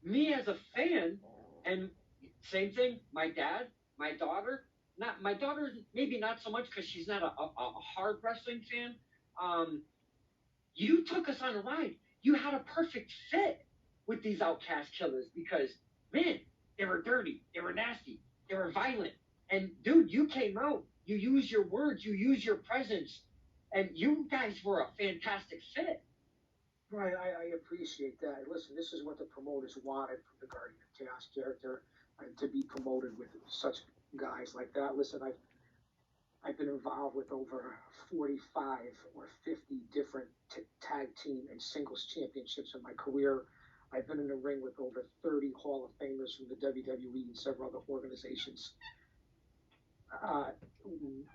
me as a fan, and same thing, my dad, my daughter, not my daughter, maybe not so much because she's not a hard wrestling fan. Um, you took us on a ride. You had a perfect fit with these outcast killers because, man, they were dirty, they were nasty, they were violent. And dude, you came out, you used your words, you used your presence, and you guys were a fantastic fit. Right, I appreciate that. Listen, this is what the promoters wanted from the Guardian of Chaos character, to be promoted with such guys like that. Listen, I've been involved with over 45 or 50 different tag team and singles championships in my career. I've been in the ring with over 30 Hall of Famers from the WWE and several other organizations. uh,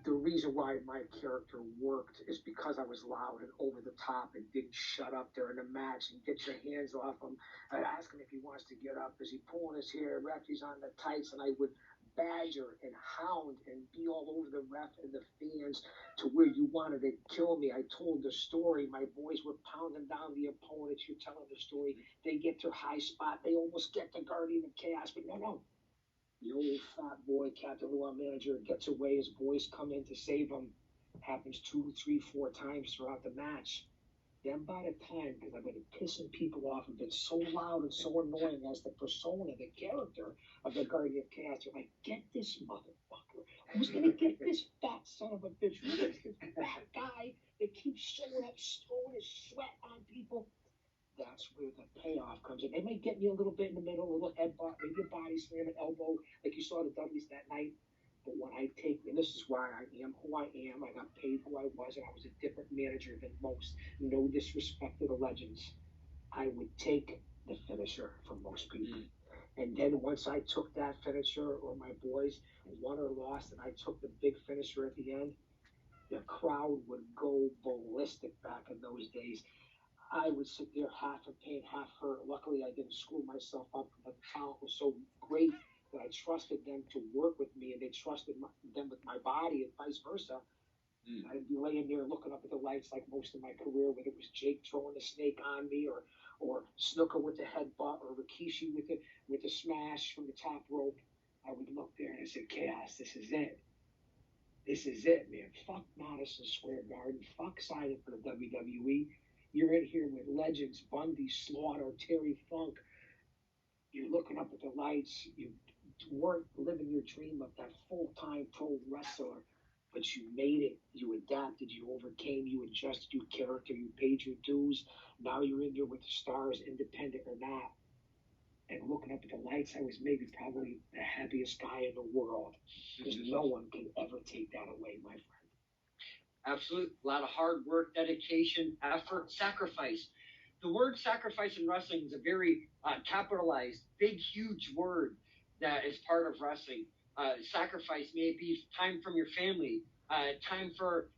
the reason why my character worked is because I was loud and over the top and didn't shut up during the match and get your hands off him. I'd ask him if he wants to get up. Is he pulling his hair? Ref, he's on the tights. And I would badger and hound and be all over the ref and the fans to where you wanted to kill me. I told the story. My boys were pounding down the opponents. You're telling the story. They get to high spot. They almost get the Guardian of Chaos. But no, no, the old fat boy, Captain Law manager, gets away. His boys come in to save him. Happens two, three, four times throughout the match. Then by the time, because I've been pissing people off and been so loud and so annoying as the persona, the character of the Guardian of Chaos, you're like, get this motherfucker. Who's going to get this fat son of a bitch? Who's this fat guy that keeps showing up, throwing his sweat on people? That's where the payoff comes in. They may get you a little bit in the middle, a little headbutt, maybe a body slam, an elbow, like you saw the Dudleys that night. But when I take, and this is why I am who I am, I got paid who I was, and I was a different manager than most. No disrespect to the legends. I would take the finisher from most people. And then once I took that finisher, or my boys won or lost, and I took the big finisher at the end, the crowd would go ballistic back in those days. I would sit there half in pain, half hurt. Luckily, I didn't screw myself up. The talent was so great that I trusted them to work with me, and they trusted them with my body, and vice versa. I'd be laying there looking up at the lights like most of my career, whether it was Jake throwing the snake on me, or Snooker with the headbutt, or Rikishi with the smash from the top rope. I would look there and I said, Chaos, this is it. This is it, man. Fuck Madison Square Garden. Fuck signing for the WWE. You're in here with legends, Bundy, Slaughter, Terry Funk. You're looking up at the lights. You weren't living your dream of that full-time pro wrestler, but you made it. You adapted. You overcame. You adjusted your character. You paid your dues. Now you're in there with the stars, independent or not. And looking up at the lights, I was maybe probably the happiest guy in the world, because no one can ever take that away, my friend. Absolutely. A lot of hard work, dedication, effort, sacrifice. The word sacrifice in wrestling is a very capitalized, big, huge word that is part of wrestling. Sacrifice may be time from your family, time for,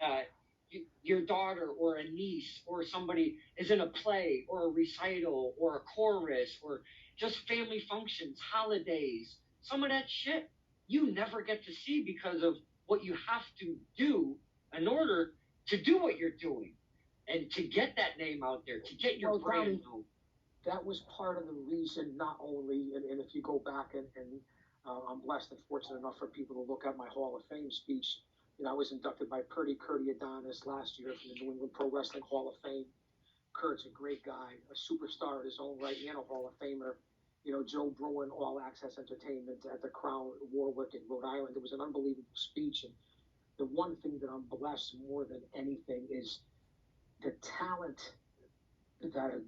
uh, your daughter or a niece or somebody is in a play or a recital or a chorus or just family functions, holidays, some of that shit you never get to see because of what you have to do in order to do what you're doing and to get that name out there, to get your brand known. That was part of the reason, not only, and if you go back and I'm blessed and fortunate enough for people to look at my Hall of Fame speech. I was inducted by Curdy Adonis last year from the New England Pro Wrestling Hall of Fame. Kurt's a great guy, a superstar in his own right, and a Hall of Famer. Joe Bruin, All Access Entertainment at the Crown Warwick in Rhode Island. It was an unbelievable speech. And the one thing that I'm blessed more than anything is the talent that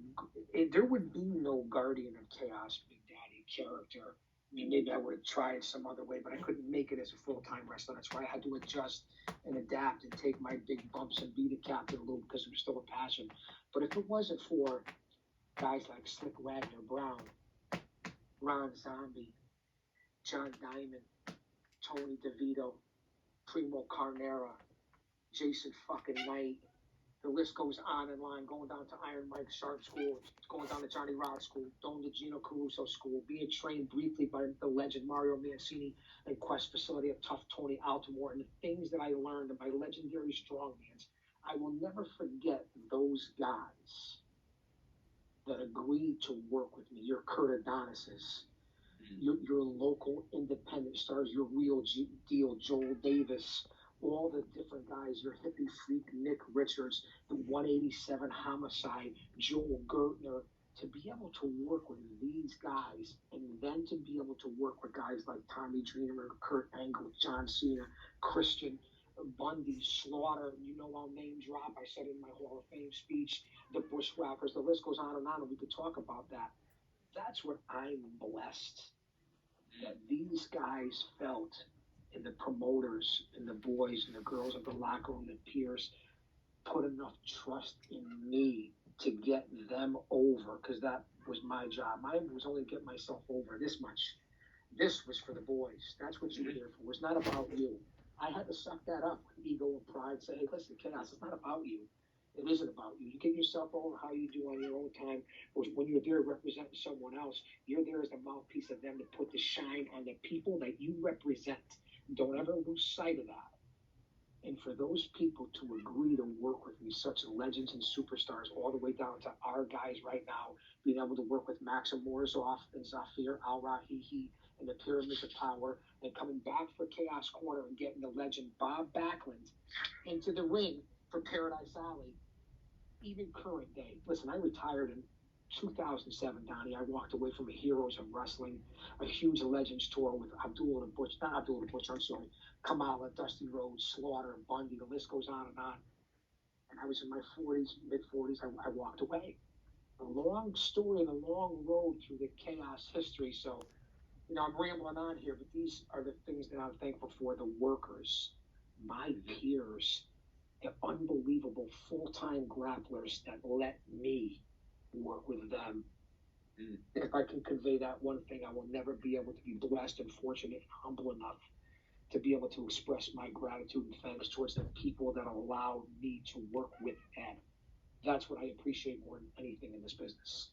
there would be no Guardian of Chaos Big Daddy character. I mean, maybe I would have tried some other way, but I couldn't make it as a full-time wrestler. That's why I had to adjust and adapt and take my big bumps and be the captain a little, because it was still a passion. But if it wasn't for guys like Slick Wagner Brown, Ron Zombie, John Diamond, Tony DeVito, Primo Carnera, Jason fucking Knight, the list goes on and on, going down to Iron Mike Sharp School, going down to Johnny Rod School, going to Gino Caruso School, being trained briefly by the legend Mario Mancini and Quest facility of Tough Tony Altamore, and the things that I learned by legendary strongmans. I will never forget those guys that agreed to work with me. Your Kurt Adonises, your local independent stars, your real deal Joel Davis, all the different guys, your hippie freak Nick Richards, the 187 Homicide, Joel Gertner, to be able to work with these guys and then to be able to work with guys like Tommy Dreamer, Kurt Angle, John Cena, Christian, Bundy, Slaughter, you know, I'll name drop. I said in my Hall of Fame speech, the Bushwhackers, the list goes on, and we could talk about that. That's what I'm blessed that these guys felt, and the promoters and the boys and the girls of the locker room, the peers, put enough trust in me to get them over, because that was my job. Mine was only to get myself over this much. This was for the boys. That's what you were here for. It's not about you. I had to suck that up with ego and pride. Say, hey, listen, Chaos, it's not about you. It isn't about you. You get yourself over how you do on your own time. But when you're there representing someone else, you're there as the mouthpiece of them to put the shine on the people that you represent. Don't ever lose sight of that. And for those people to agree to work with me, such legends and superstars, all the way down to our guys right now, being able to work with Maxim Morozov and Zafir Al-Rahihi and the Pyramids of Power, and coming back for Chaos Corner and getting the legend Bob Backlund into the ring for Paradise Alley, even current day. Listen, I retired in 2007, Donnie. I walked away from a Heroes of Wrestling, a huge Legends tour with Abdullah the Butcher, not Abdullah the Butcher, I'm sorry, Kamala, Dusty Rhodes, Slaughter, Bundy, the list goes on. And I was in my 40s, mid 40s, I walked away. A long story and a long road through the Chaos history. So, you know, I'm rambling on here, but these are the things that I'm thankful for. The workers, my peers, the unbelievable full-time grapplers that let me work with them. If I can convey that one thing, I will never be able to be blessed and fortunate and humble enough to be able to express my gratitude and thanks towards the people that allowed me to work with them. That's what I appreciate more than anything in this business.